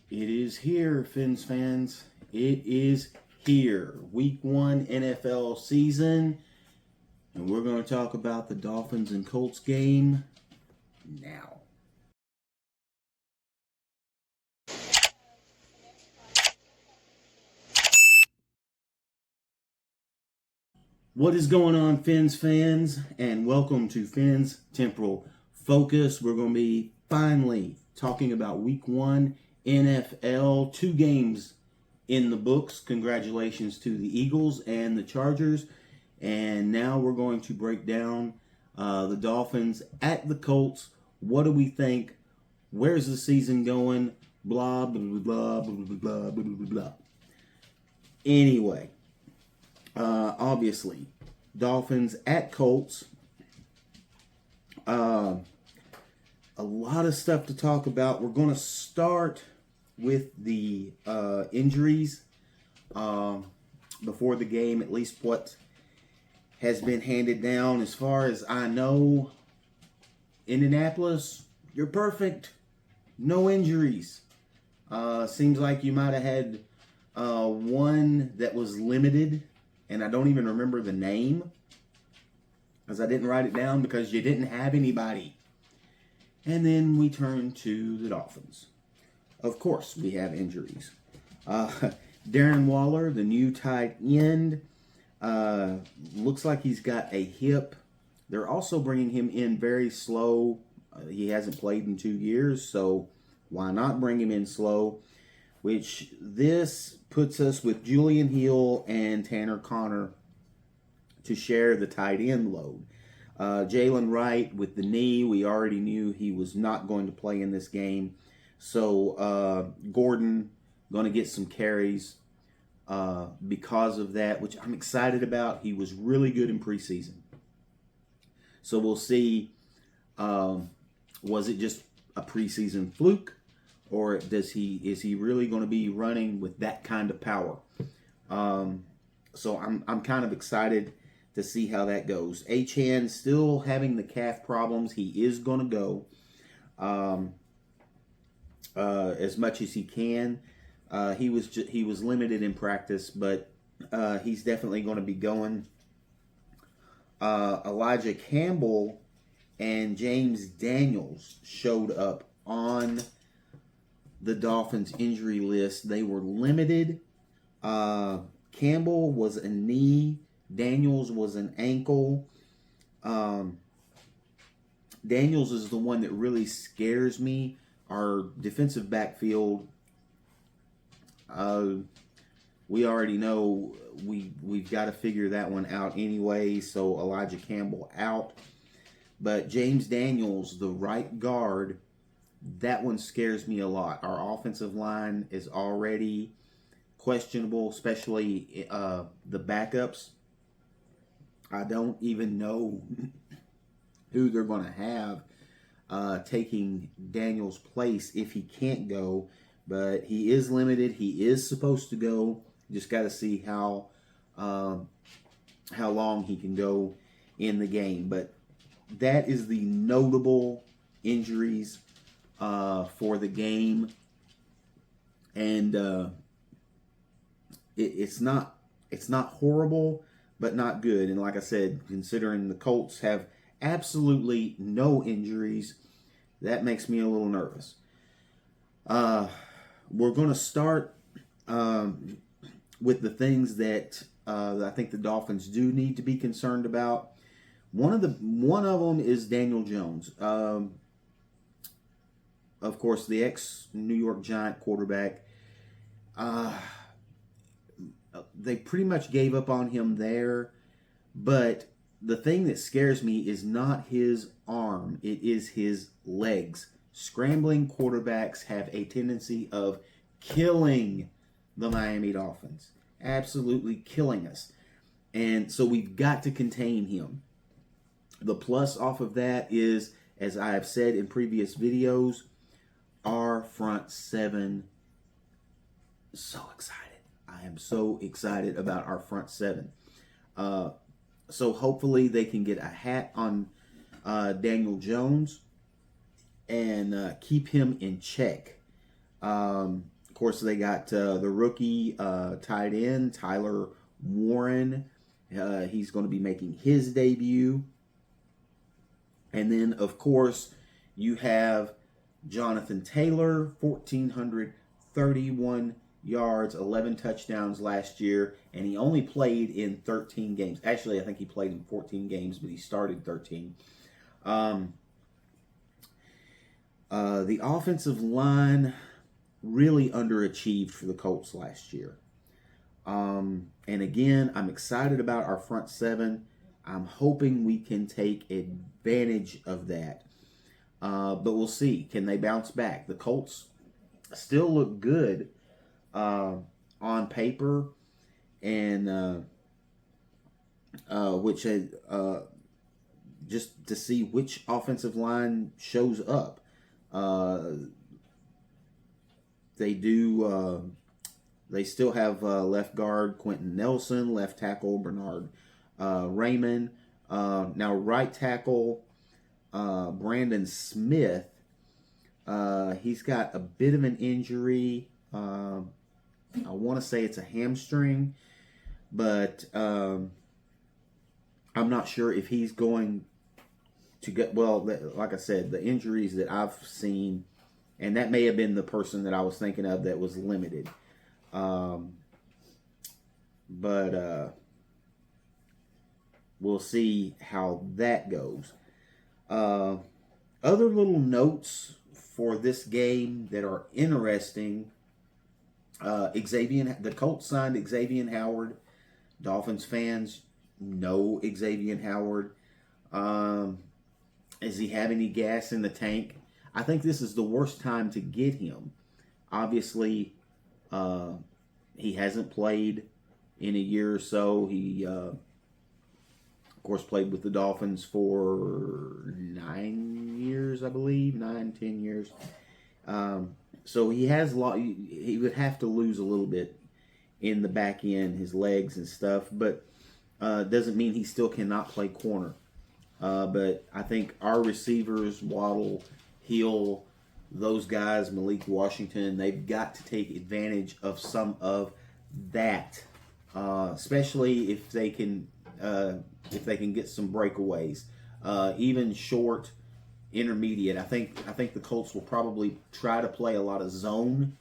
It is here, Fins fans. It is here. Week 1 NFL season. And we're going to talk about the Dolphins and Colts game now. What is going on, Fins fans? And welcome to Fins Temporal Focus. We're going to be finally talking about Week 1 NFL. 2 games in the books. Congratulations to the Eagles and the Chargers. And now we're going to break down the Dolphins at the Colts. What do we think? Where's the season going? Blah, blah, blah, blah, blah, blah, blah, blah, blah. Anyway, obviously, Dolphins at Colts. A lot of stuff to talk about. We're going to start with the injuries before the game, at least what has been handed down. As far as I know, Indianapolis, you're perfect. No injuries. Seems like you might have had one that was limited, and I don't even remember the name because I didn't write it down because you didn't have anybody. And then we turn to the Dolphins. Of course, we have injuries. Darren Waller, the new tight end, looks like he's got a hip. They're also bringing him in very slow. He hasn't played in 2 years, so why not bring him in slow? Which this puts us with Julian Hill and Tanner Connor to share the tight end load. Jalen Wright with the knee, we already knew he was not going to play in this game. So Gordon going to get some carries because of that, which I'm excited about. He was really good in preseason. So we'll see, was it just a preseason fluke? Or is he really going to be running with that kind of power? So I'm kind of excited to see how that goes. Achane still having the calf problems. He is going to go as much as he can. He was limited in practice, but he's definitely going to be going. Elijah Campbell and James Daniels showed up on the Dolphins injury list. They were limited. Campbell was a knee. Daniels was an ankle. Daniels is the one that really scares me. Our defensive backfield, we already know we've got to figure that one out anyway. So Elijah Campbell out. But James Daniels, the right guard, that one scares me a lot. Our offensive line is already questionable, especially the backups. I don't even know who they're going to have taking Daniel's place if he can't go. But he is limited. He is supposed to go. Just got to see how long he can go in the game. But that is the notable injuries for the game, and it's not horrible, but not good. And like I said, considering the Colts have absolutely no injuries, that makes me a little nervous. We're going to start with the things that I think the Dolphins do need to be concerned about. One of them is Daniel Jones. Of course, the ex-New York Giant quarterback. They pretty much gave up on him there. But the thing that scares me is not his arm. It is his legs. Scrambling quarterbacks have a tendency of killing the Miami Dolphins. Absolutely killing us. And so we've got to contain him. The plus off of that is, as I have said in previous videos, our front seven. So excited. I am so excited about our front seven. So hopefully they can get a hat on Daniel Jones and keep him in check. course, they got the rookie tight end, Tyler Warren. He's going to be making his debut. And then, of course, you have Jonathan Taylor, 1,431 yards, 11 touchdowns last year, and he only played in 13 games. Actually, I think he played in 14 games, but he started 13. The offensive line really underachieved for the Colts last year. And again, I'm excited about our front seven. I'm hoping we can take advantage of that. But we'll see. Can they bounce back? The Colts still look good on paper, and just to see which offensive line shows up. They still have left guard Quentin Nelson, left tackle Bernard Raymond. Now right tackle Brandon Smith. He's got a bit of an injury. I want to say it's a hamstring, but I'm not sure if he's going to get, well, like I said, the injuries that I've seen, and that may have been the person that I was thinking of that was limited. But we'll see how that goes. Other little notes for this game that are interesting. The Colts signed Xavier Howard. Dolphins fans know Xavier Howard. Does he have any gas in the tank? I think this is the worst time to get him. Obviously, he hasn't played in a year or so. He, of course, played with the Dolphins for 9 years, I believe. 10 years. So he has he would have to lose a little bit in the back end, his legs and stuff, but doesn't mean he still cannot play corner. But I think our receivers, Waddle, Hill, those guys, Malik Washington, they've got to take advantage of some of that, especially if they can get some breakaways, even short, intermediate. I think the Colts will probably try to play a lot of zone,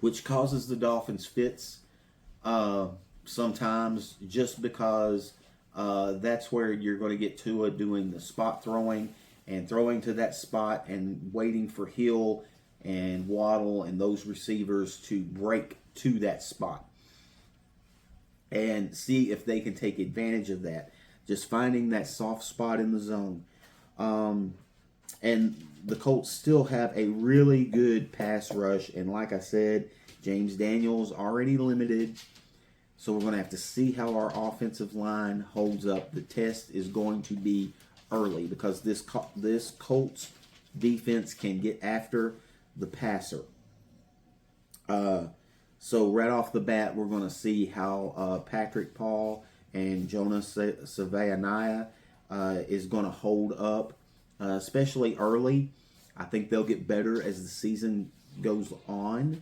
which causes the Dolphins fits sometimes, just because that's where you're going to get Tua doing the spot throwing and throwing to that spot and waiting for Hill and Waddle and those receivers to break to that spot and see if they can take advantage of that. Just finding that soft spot in the zone. And the Colts still have a really good pass rush. And like I said, James Daniels already limited. So we're going to have to see how our offensive line holds up. The test is going to be early because this Colts defense can get after the passer. So right off the bat, we're going to see how Patrick Paul and Jonas Savaianiya is going to hold up, especially early. I think they'll get better as the season goes on.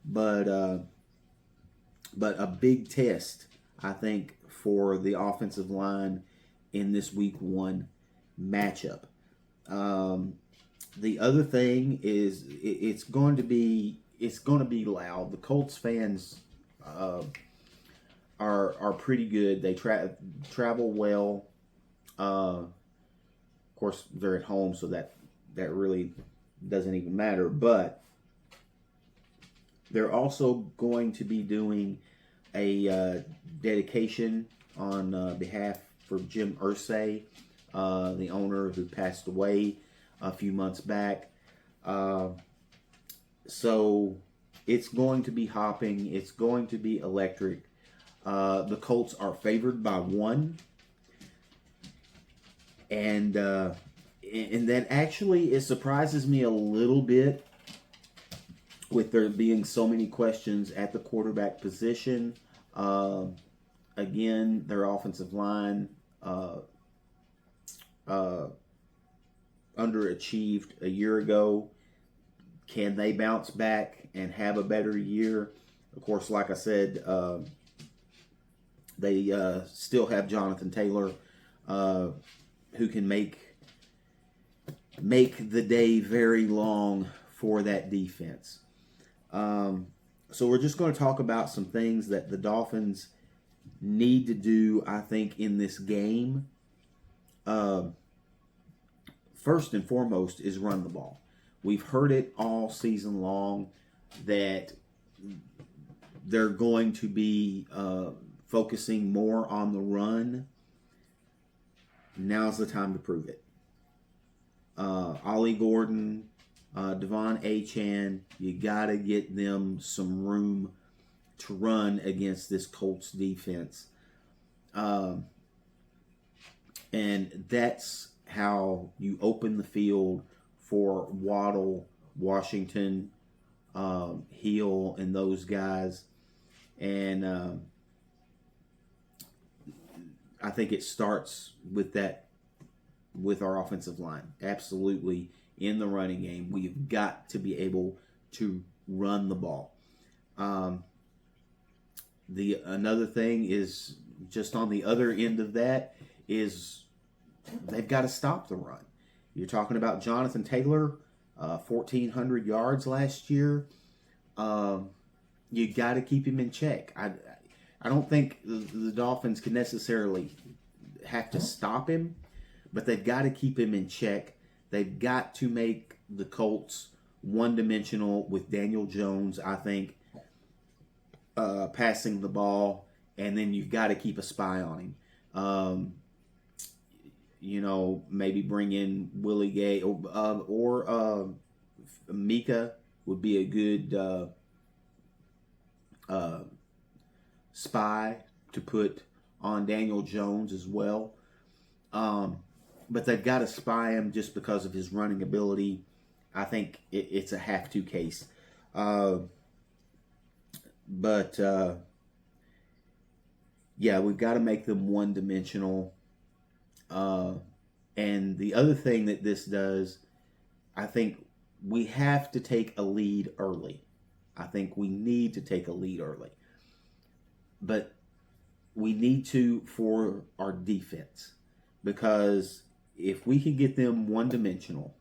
But a big test, I think, for the offensive line in this Week 1 matchup. The other thing is it's going to be loud. The Colts fans are pretty good. They travel well. Of course, they're at home, so that really doesn't even matter. But they're also going to be doing a dedication on behalf for Jim Irsay, the owner who passed away a few months back. So it's going to be hopping. It's going to be electric. The Colts are favored by 1. And that actually, it surprises me a little bit with there being so many questions at the quarterback position. Again, their offensive line underachieved a year ago. Can they bounce back and have a better year? Of course, like I said, they still have Jonathan Taylor, who can make the day very long for that defense. So we're just going to talk about some things that the Dolphins need to do, I think, in this game. First and foremost is run the ball. We've heard it all season long that they're going to be focusing more on the run. Now's the time to prove it. Ollie Gordon, Devon Achane, you got to get them some room to run against this Colts defense. And that's how you open the field for Waddle, Washington, Hill, and those guys. And I think it starts with that, with our offensive line. Absolutely, in the running game, we've got to be able to run the ball. Another thing is, just on the other end of that, is they've got to stop the run. You're talking about Jonathan Taylor, 1,400 yards last year. You got to keep him in check. I don't think the Dolphins can necessarily have to stop him, but they've got to keep him in check. They've got to make the Colts one-dimensional with Daniel Jones, I think, passing the ball, and then you've got to keep a spy on him. Maybe bring in Willie Gay or Mika would be a good spy to put on Daniel Jones as well. But they've got to spy him just because of his running ability. I think it's a have-to case. Yeah, we've got to make them one-dimensional. And the other thing that this does, I think we have to take a lead early. I think we need to take a lead early. But we need to for our defense. Because if we can get them one-dimensional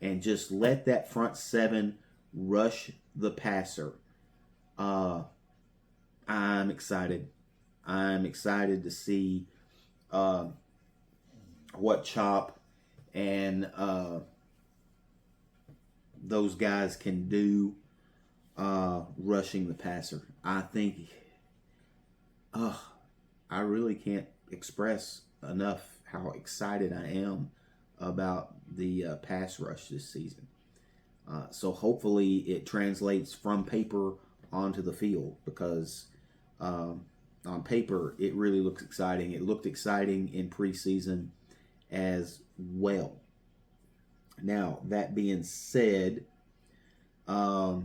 and just let that front seven rush the passer, I'm excited. I'm excited to see what Chop and those guys can do rushing the passer. I think I really can't express enough how excited I am about the pass rush this season. So hopefully it translates from paper onto the field, because on paper it really looks exciting. It looked exciting in preseason as well. Now, that being said, I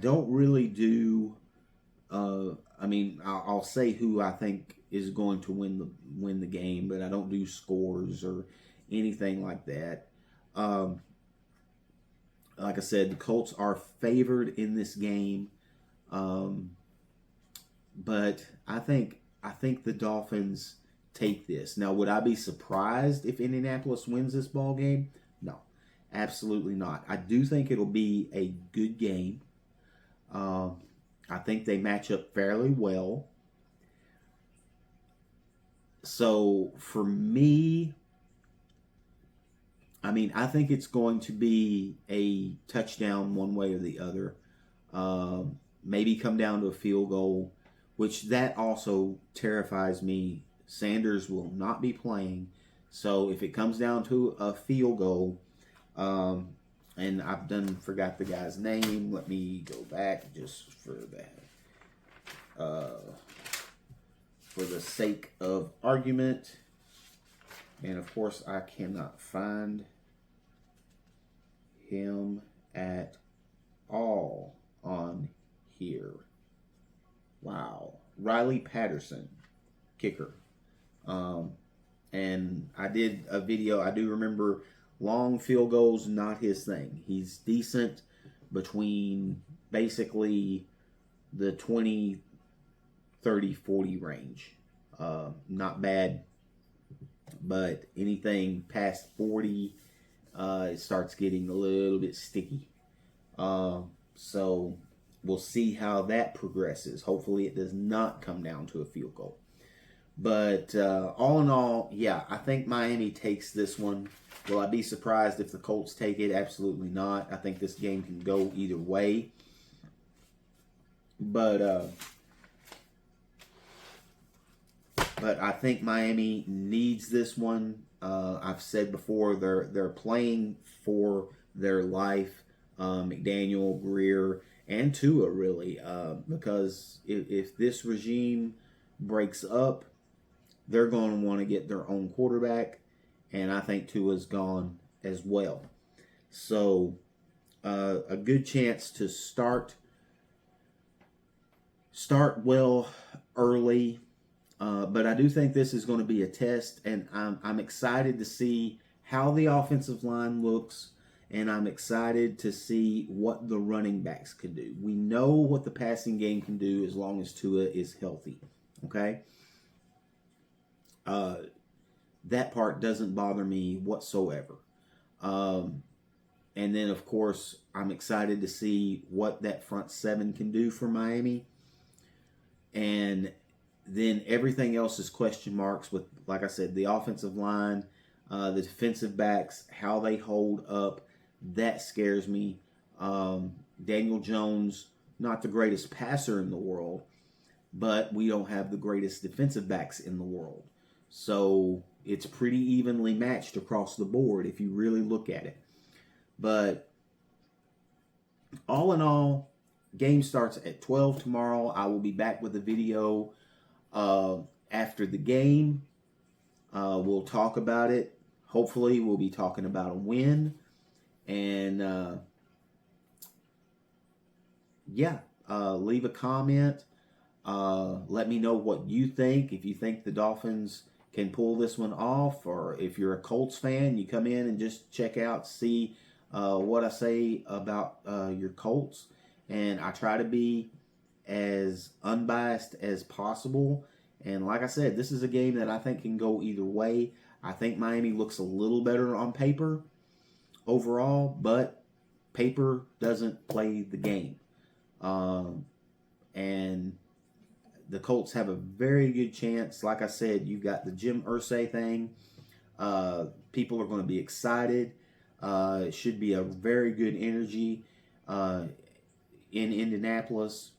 don't really do. I'll say who I think is going to win the game, but I don't do scores or anything like that. Like I said, the Colts are favored in this game, but I think the Dolphins take this. Now, would I be surprised if Indianapolis wins this ball game? No, absolutely not. I do think it'll be a good game. I think they match up fairly well. So for me, I think it's going to be a touchdown one way or the other. Maybe come down to a field goal, which that also terrifies me. Sanders will not be playing. So if it comes down to a field goal, and I've forgot the guy's name. Let me go back just for the sake of argument. And of course, I cannot find him at all on here. Wow. Riley Patterson, kicker. And I did a video. I do remember Long field goals, not his thing. He's decent between basically the 20, 30, 40 range. Not bad, but anything past 40, it starts getting a little bit sticky. So we'll see how that progresses. Hopefully, it does not come down to a field goal. But all in all, yeah, I think Miami takes this one. Will I be surprised if the Colts take it? Absolutely not. I think this game can go either way. But I think Miami needs this one. I've said before they're playing for their life. McDaniel, Greer, and Tua really, because if this regime breaks up, they're going to want to get their own quarterback, and I think Tua's gone as well. So a good chance to start well early. But I do think this is going to be a test, and I'm excited to see how the offensive line looks, and I'm excited to see what the running backs can do. We know what the passing game can do as long as Tua is healthy, okay? That part doesn't bother me whatsoever. And then, of course, I'm excited to see what that front seven can do for Miami. And then everything else is question marks with, like I said, the offensive line, the defensive backs, how they hold up. That scares me. Daniel Jones, not the greatest passer in the world, but we don't have the greatest defensive backs in the world. So it's pretty evenly matched across the board if you really look at it. But all in all, game starts at 12 tomorrow. I will be back with a video after the game. We'll talk about it. Hopefully, we'll be talking about a win. And leave a comment. Let me know what you think. If you think the Dolphins can pull this one off, or if you're a Colts fan, you come in and just check out, see what I say about your Colts. And I try to be as unbiased as possible. And like I said, this is a game that I think can go either way. I think Miami looks a little better on paper overall, but paper doesn't play the game. And the Colts have a very good chance. Like I said, you've got the Jim Irsay thing. People are going to be excited. It should be a very good energy in Indianapolis.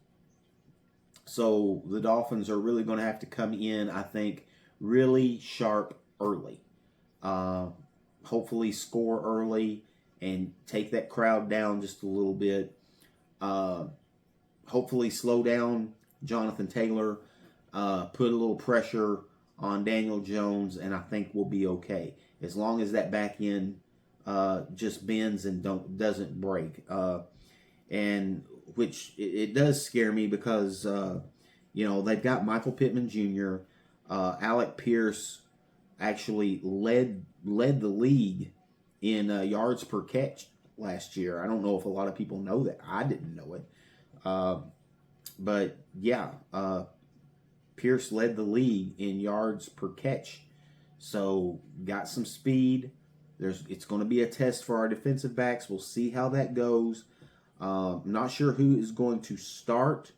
So the Dolphins are really going to have to come in, I think, really sharp early. Hopefully score early and take that crowd down just a little bit. Hopefully slow down Jonathan Taylor, put a little pressure on Daniel Jones, and I think we'll be okay. As long as that back end just bends and doesn't break. And which it does scare me because, they've got Michael Pittman Jr., Alec Pierce actually led the league in yards per catch last year. I don't know if a lot of people know that. I didn't know it. But yeah, Pierce led the league in yards per catch. So got some speed. It's going to be a test for our defensive backs. We'll see how that goes. I'm not sure who is going to start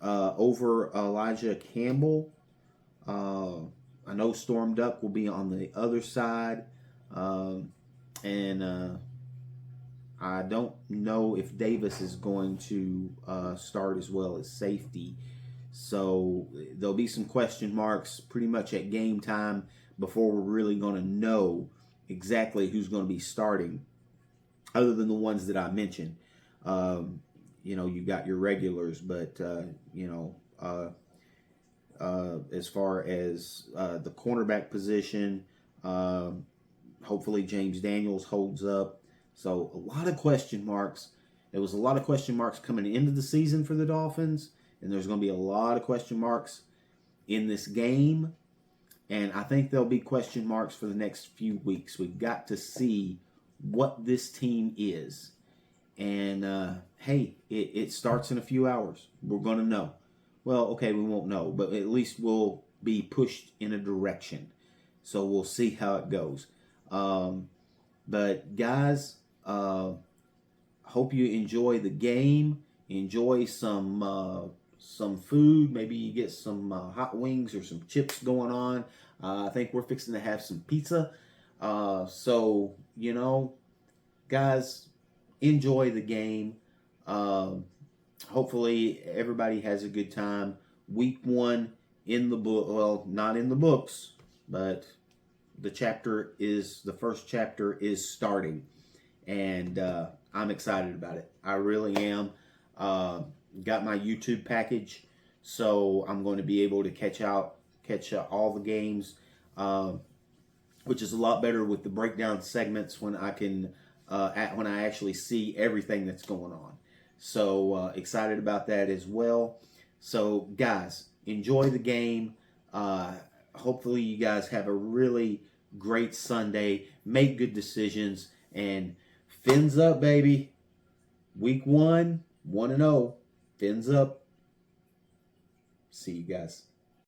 over Elijah Campbell. I know Storm Duck will be on the other side. And I don't know if Davis is going to start as well as safety. So there'll be some question marks pretty much at game time before we're really going to know exactly who's going to be starting, other than the ones that I mentioned. You've got your regulars, but, as far as the cornerback position, hopefully James Daniels holds up. So a lot of question marks. There was a lot of question marks coming into the season for the Dolphins, and there's going to be a lot of question marks in this game. And I think there'll be question marks for the next few weeks. We've got to see what this team is. And hey, it starts in a few hours. We're going to know. Well, okay, we won't know, but at least we'll be pushed in a direction. So we'll see how it goes. But guys, hope you enjoy the game. Enjoy some food. Maybe you get some hot wings or some chips going on. I think we're fixing to have some pizza. So, guys, enjoy the game. Hopefully everybody has a good time. Week 1 in the book. Well, not in the books, but the first chapter is starting. And I'm excited about it. I really am. Got my YouTube package, so I'm going to be able to catch all the games, which is a lot better with the breakdown segments when I can when I actually see everything that's going on. So excited about that as well. So guys, enjoy the game. Hopefully you guys have a really great Sunday. Make good decisions, and fins up, baby. Week 1, 1-0. Fins up. See you guys.